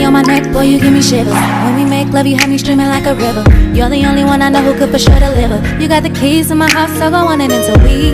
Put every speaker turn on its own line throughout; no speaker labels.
on my neck, boy, you give me shivers. When we make love, you have me streaming like a river. You're the only one I know who could for sure deliver. You got the keys to my house, so go on and until we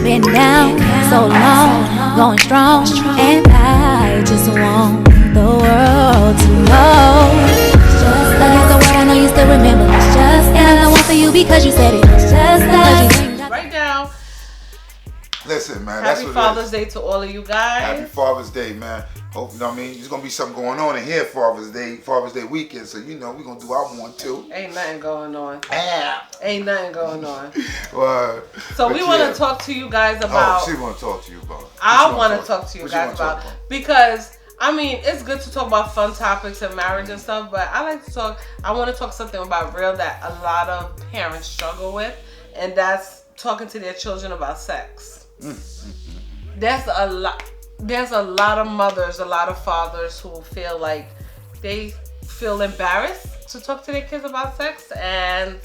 been down so long, going strong. And I just want the world to know. Just against the word, I know you still remember. Just and I want for you because you said it. Just because
right now.
Listen, man.
Happy Father's Day to all of you guys.
Happy Father's Day, man. Hope, you know what I mean? There's going to be something going on in here Father's Day weekend. So, you know, we're going to do our one, too.
Ain't nothing going on.
Ah.
Ain't nothing going on.
So
we want to talk to you guys about.
Oh, she want to talk to you about.
I want to talk to you guys about. Because, I mean, it's good to talk about fun topics and marriage and stuff. But I want to talk something about real that a lot of parents struggle with. And that's talking to their children about sex. There's a lot of mothers, a lot of fathers who feel like they feel embarrassed to talk to their kids about sex, and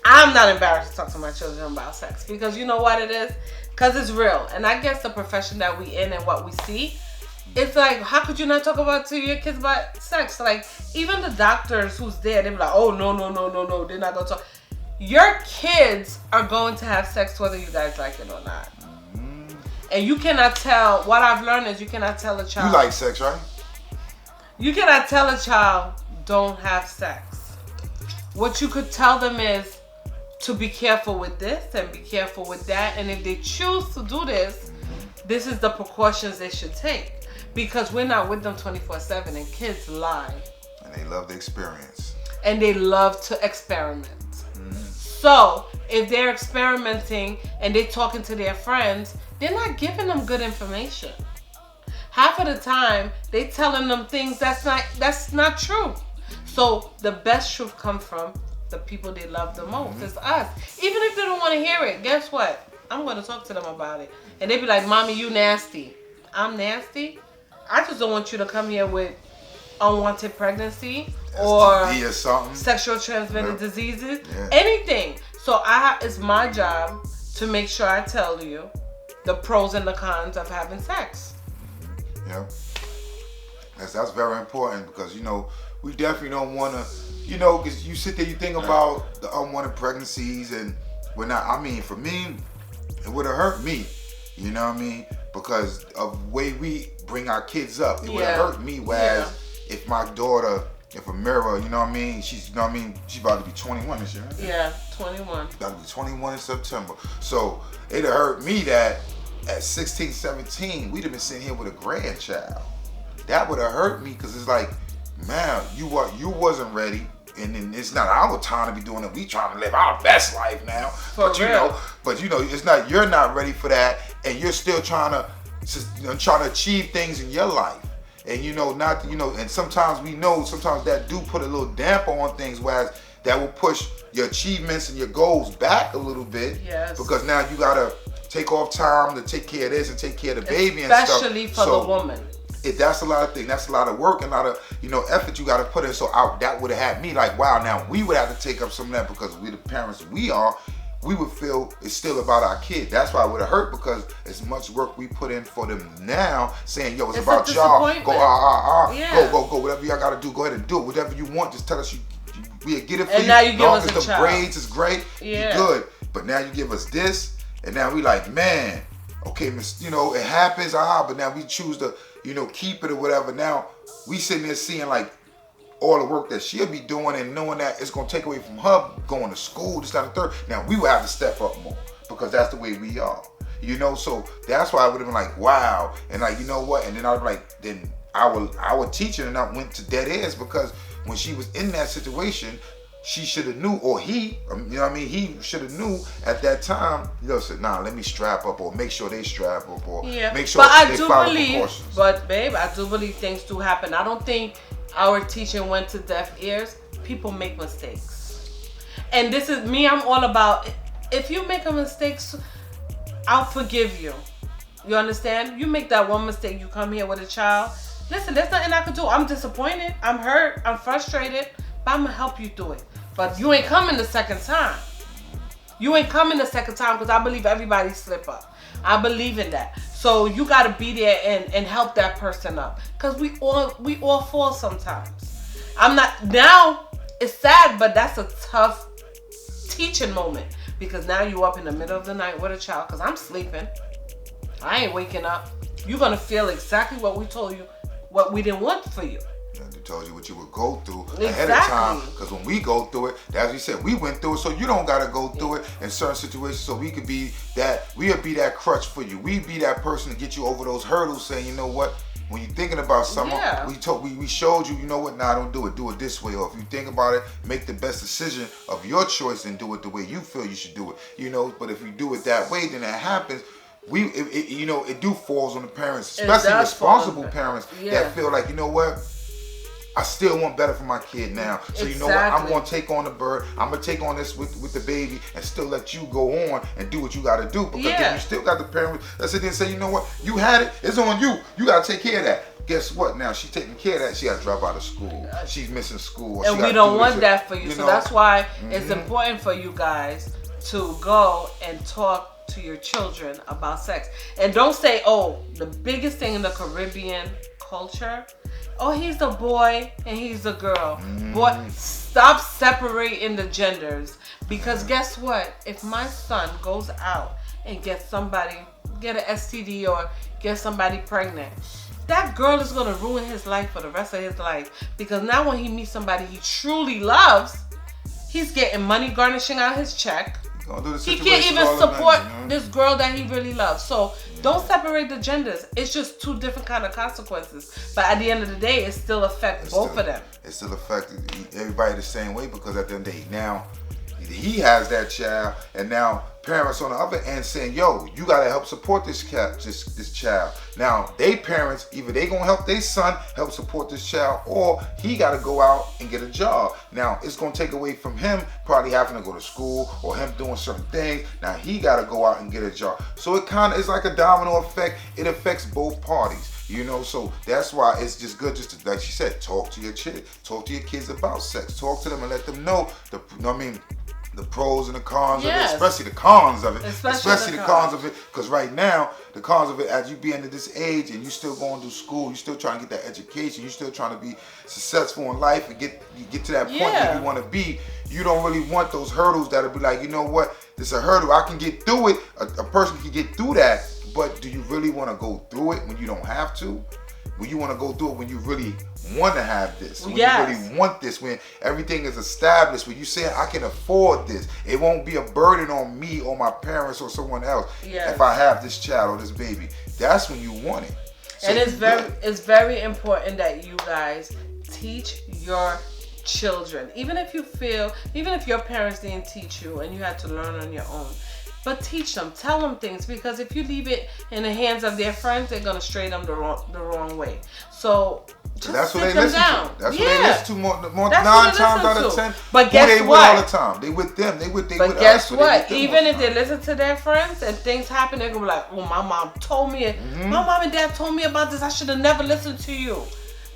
I'm not embarrassed to talk to my children about sex because you know what it is? Because it's real. And I guess the profession that we in and what we see, it's like, how could you not talk to your kids about sex? Like, even the doctors who's there, they be like, oh, no, they're not going to talk. Your kids are going to have sex whether you guys like it or not. And you cannot tell, what I've learned is you cannot tell a child.
You like sex, right?
You cannot tell a child, don't have sex. What you could tell them is to be careful with this and be careful with that. And if they choose to do this, this is the precautions they should take. Because we're not with them 24/7 and kids lie.
And they love the experience.
And they love to experiment. So if they're experimenting and they're talking to their friends, they're not giving them good information. Half of the time, they telling them things that's not true. So the best truth comes from the people they love the most. It's us. Even if they don't want to hear it, guess what? I'm going to talk to them about it. And they be like, Mommy, you nasty. I'm nasty? I just don't want you to come here with unwanted pregnancy or sexual transmitted diseases. Yeah. Anything. So it's my job to make sure I tell you the pros and the cons of having sex.
Yeah. That's very important because, you know, we definitely don't want to, you know, because you sit there, you think about the unwanted pregnancies and for me, it would have hurt me, you know what I mean? Because of the way we bring our kids up, it would have hurt me, whereas if my daughter, if Amir, you know what I mean, she's about to be 21 this year, right?
Yeah, 21.
About to be 21 in September. So it'd have hurt me that at 16, 17, we'd have been sitting here with a grandchild. That would have hurt me because it's like, man, you wasn't ready, and then it's not our time to be doing it. We trying to live our best life now. But you know, it's not. You're not ready for that, and you're still trying to achieve things in your life. And and sometimes that do put a little damper on things, whereas that will push your achievements and your goals back a little bit.
Yes.
Because now you gotta take off time to take care of this and take care of the baby and stuff.
Especially for the woman.
That's a lot of things. That's a lot of work and a lot of effort you gotta put in. So that would have had me like, wow. Now we would have to take up some of that because we the parents we would feel it's still about our kid. That's why it would have hurt because as much work we put in for them now, saying, yo, it's about y'all. Go, go, whatever y'all gotta do, go ahead and do it. Whatever you want, just tell us we'll get it for you.
And now you give us a
the
child.
braids is great, you're good. But now you give us this, and now we like, man, okay, it happens, but now we choose to, keep it or whatever. Now we sitting there seeing like all the work that she'll be doing and knowing that it's going to take away from her going to school, this, that, and third. Now we will have to step up more because that's the way we are, so that's why I would have been like, wow. And like, you know what? And then I was like, then our teacher and I went to dead ends because when she was in that situation, she should have knew, or he, he should have knew at that time, said, nah, let me strap up or make sure they strap up or make sure they follow precautions.
But babe, I do believe things do happen. I don't think our teaching went to deaf ears. People make mistakes. And this is me, I'm all about, if you make a mistake, I'll forgive you. You understand? You make that one mistake, you come here with a child. Listen, there's nothing I can do. I'm disappointed, I'm hurt, I'm frustrated, but I'm gonna help you through it. But you ain't coming the second time. You ain't coming the second time because I believe everybody slip up. I believe in that. So you got to be there and help that person up, because we all fall sometimes. I'm not now. It's sad, but that's a tough teaching moment, because now you up in the middle of the night with a child, because I'm sleeping. I ain't waking up. You're gonna feel exactly what we told you, what we didn't want for you.
They told you what you would go through ahead of time, because when we go through it, as we said, we went through it, so you don't gotta go through it in certain situations. So we could be that, we'll be that crutch for you. We be that person to get you over those hurdles, saying, you know what, when you're thinking about something, we showed you, you know what, nah, don't do it this way. Or if you think about it, make the best decision of your choice and do it the way you feel you should do it. You know, but if you do it that way, then that happens. It do falls on the parents, especially responsible parents that feel like, you know what, I still want better for my kid now. So you know what, I'm gonna take on the bird, I'm gonna take on this with the baby, and still let you go on and do what you gotta do. Because then you still got the parents that sit there and say, you know what, you had it, it's on you. You gotta take care of that. Guess what? Now she's taking care of that. She got to drop out of school. She's missing school.
And we don't want that for you. So that's why it's important for you guys to go and talk to your children about sex. And don't say, oh, the biggest thing in the Caribbean culture, oh, he's a boy and he's a girl. Boy, stop separating the genders. Because guess what? If my son goes out and get an STD or get somebody pregnant, that girl is going to ruin his life for the rest of his life. Because now when he meets somebody he truly loves, he's getting money garnishing out his check. He can't even support this girl that he really loves. So don't separate the genders. It's just two different kind of consequences. But at the end of the day, it still affects both of them. It
still affects everybody the same way, because at the end of the day, now he has that child, and now parents on the other end saying, yo, you gotta help support this child. Now they parents, either they gonna help their son help support this child, or he gotta go out and get a job. Now it's gonna take away from him probably having to go to school or him doing certain things. Now he gotta go out and get a job. So it kind of is like a domino effect. It affects both parties. You know, so that's why it's just good just to, like she said, talk to your kids about sex. Talk to them and let them know the pros and the cons of it, especially the cons of it. Especially the cons of it, because right now, the cons of it, as you be into this age and you still going to school, you still trying to get that education, you still trying to be successful in life and get to that point where you want to be, you don't really want those hurdles that'll be like, you know what, this is a hurdle, I can get through it, a person can get through that, but do you really want to go through it when you don't have to? When you want to go through it when you really want to have this, when you really want this, when everything is established, when you say I can afford this, it won't be a burden on me or my parents or someone else if I have this child or this baby. That's when you want it. So
and it's very important that you guys teach your children, even if your parents didn't teach you and you had to learn on your own. But teach them, tell them things, because if you leave it in the hands of their friends, they're gonna stray them the wrong way. So just sit them down.
That's what they listen to more 9 times out of 10.
But guess
they
what?
All the time. They with them. They with
but guess us, what? Even if they listen to their friends and things happen, they're gonna be like, "Oh, my mom told me it. My mom and dad told me about this. I should have never listened to you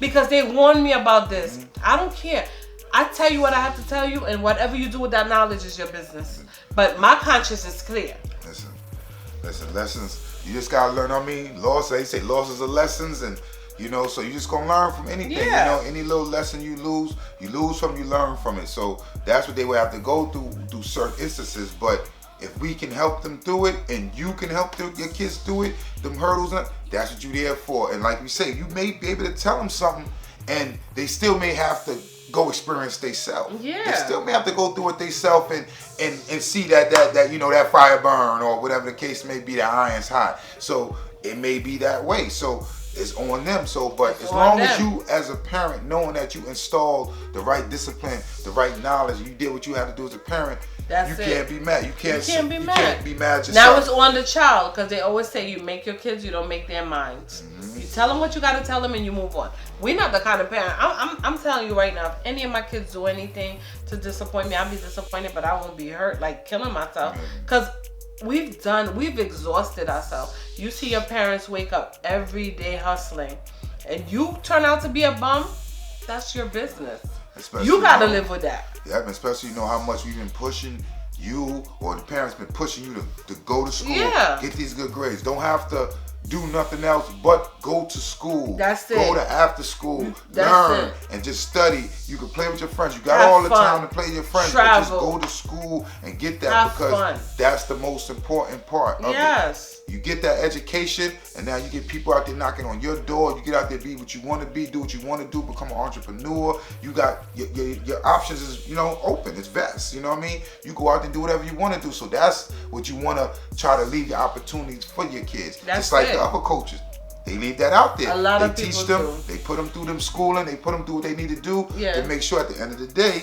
because they warned me about this." I don't care. I tell you what I have to tell you, and whatever you do with that knowledge is your business. But my conscience is clear.
Listen, lessons. You just gotta learn. They say losses are lessons, and so you just gonna learn from anything. Any little lesson you lose from, you learn from it. So that's what they would have to go through certain instances. But if we can help them through it, and you can help your kids through it, them hurdles, that's what you're there for. And like we say, you may be able to tell them something, and they still may have to go experience themselves. They still may have to go through it themselves and see that fire burn, or whatever the case may be, that iron's hot. So it may be that way. So it's on them. So, but as long as you, as a parent, knowing that you installed the right discipline, the right knowledge, you did what you had to do as a parent, you can't be mad. You can't be mad yourself.
Now it's on the child, because they always say you make your kids, you don't make their minds. You tell them what you got to tell them, and you move on. We're not the kind of parent. I'm telling you right now, if any of my kids do anything to disappoint me, I'll be disappointed, but I won't be hurt, like killing myself, because we've exhausted ourselves. You see your parents wake up every day hustling, and you turn out to be a bum. That's your business. You got to live with that.
Yeah, especially how much we've been pushing you or the parents been pushing you to go to school, get these good grades. Don't have to do nothing else but go to school.
That's it.
Go to after school, learn, and just study. You can play with your friends. You got all the time to play with your friends. But just go to school and get that because that's the most important part of it. You get that education, and now you get people out there knocking on your door. You get out there, be what you want to be, do what you want to do, become an entrepreneur. You got your options is open. It's vast. You know what I mean? You go out there and do whatever you want to do. So that's what you want to try to leave your opportunities for your kids. Just like the upper coaches. They leave that out there. They teach them. They put them through them schooling. They put them through what they need to do to make sure at the end of the day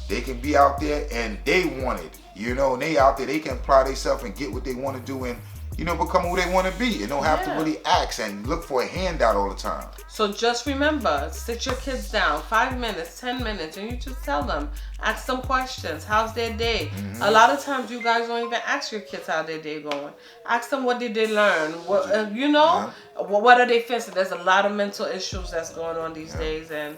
they can be out there and they want it. And they out there. They can apply themselves and get what they want to do and become who they want to be and don't have to really ask and look for a handout all the time.
So just remember, sit your kids down 5 minutes, 10 minutes, and you just tell them, ask them questions. How's their day? A lot of times you guys don't even ask your kids how their day going. Ask them what did they learn. What what are they facing? There's a lot of mental issues that's going on these days, and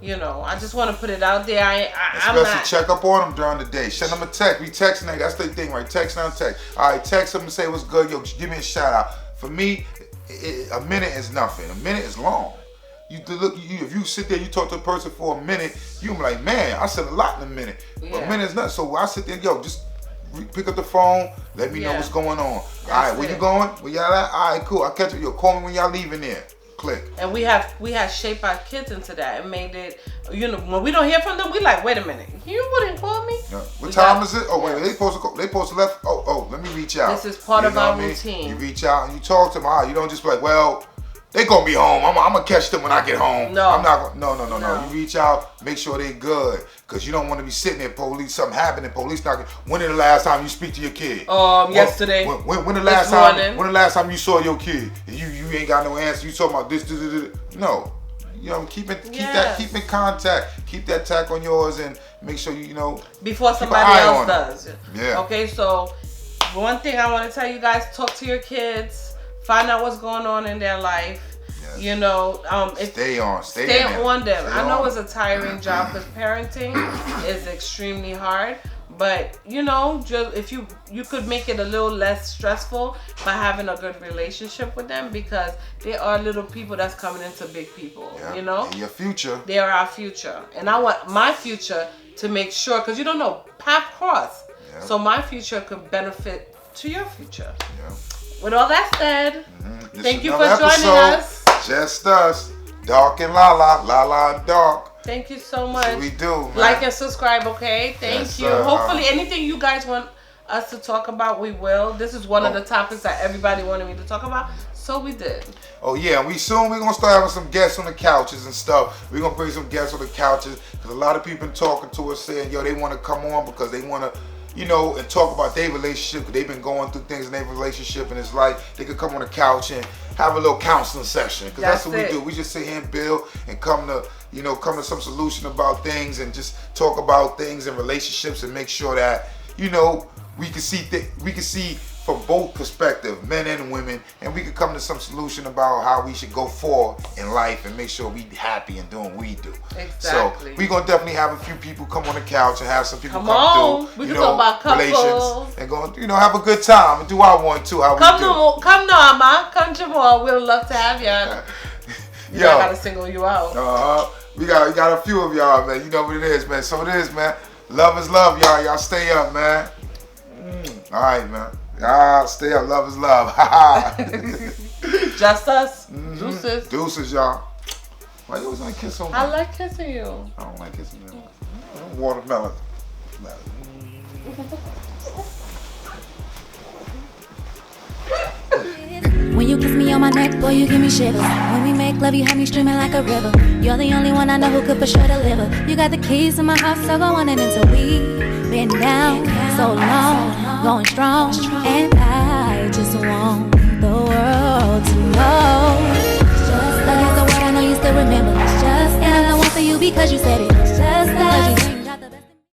I just want to put it out there.
Especially check up on them during the day. Send them a text. We texting. That's the thing, right? Text on text. All right, text them and say what's good. Yo, give me a shout out. For me, a minute is nothing. A minute is long. If you sit there, you talk to a person for a minute, you be like, man, I said a lot in a minute. But a minute is nothing. So I sit there, just pick up the phone. Let me know what's going on. All right, where you going? Where y'all at? All right, cool. I'll catch you. Call me when y'all leaving there. Click.
And we have shaped our kids into that and made it, when we don't hear from them, we like, wait a minute, you wouldn't call me?
What time is it? Oh, wait, they supposed to left. Oh, let me reach out.
This is part of our routine.
You reach out and you talk to them. All right, you don't just be like, well, they gonna be home. I'm gonna catch them when I get home.
No.
I'm not gonna, no. You reach out, make sure they good. Cause you don't want to be sitting there, something happening, police knocking. When is the last time you speak to your kid?
Yesterday.
When the last time? When the last time you saw your kid? And you ain't got no answer. You talking about this. No. Keep in contact. Keep that tack on yours and make sure
before somebody else does. Yeah. Okay, so one thing I want to tell you guys: talk to your kids, find out what's going on in their life. Yes.
Stay on them.
Stay I know it's a tiring job because parenting is extremely hard. But just if you could make it a little less stressful by having a good relationship with them, because they are little people that's coming into big people.
And your future.
They are our future, and I want my future to make sure, because you don't know, path cross. So my future could benefit to your future. With all that said, thank you for joining us.
Just us, Dark and Lala and Dark.
Thank you so much.
That's what we do, man.
Like and subscribe, okay? Thank you. Hopefully anything you guys want us to talk about, we will. This is one of the topics that everybody wanted me to talk about, so we did.
Oh yeah, we're gonna start having some guests on the couches and stuff. We're gonna bring some guests on the couches because a lot of people talking to us saying, they want to come on because they want to, and talk about their relationship. They've been going through things in their relationship, and it's like they could come on the couch and have a little counseling session. Because that's what we do. We just sit here and build and come to some solution about things and just talk about things and relationships and make sure that we can see from both perspectives, men and women, and we could come to some solution about how we should go forward in life and make sure we happy and doing what we do.
Exactly.
So we're gonna definitely have a few people come on the couch and have some people come through.
We can talk about couples
relations and go, have a good time and do our one too. Come
Norma, come Jamal. We'd love to have you. I gotta single you out.
We got a few of y'all, man. You know what it is, man. So it is, man. Love is love, y'all. Y'all stay up, man. All right, man. Stay up. Love is love.
Just us.
Deuces, y'all. Why you always want to kiss on me?
I like kissing you.
I don't like kissing you. Watermelon.
When you kiss me on my neck, boy, you give me shivers. When we make love, you have me streaming like a river. You're the only one I know who could for sure deliver. You got the keys to my house, so go on and until we been down so long, going strong. And I just want the world to know. Just like it's the word I know you still remember. Just and I want for you because you said it. Just because you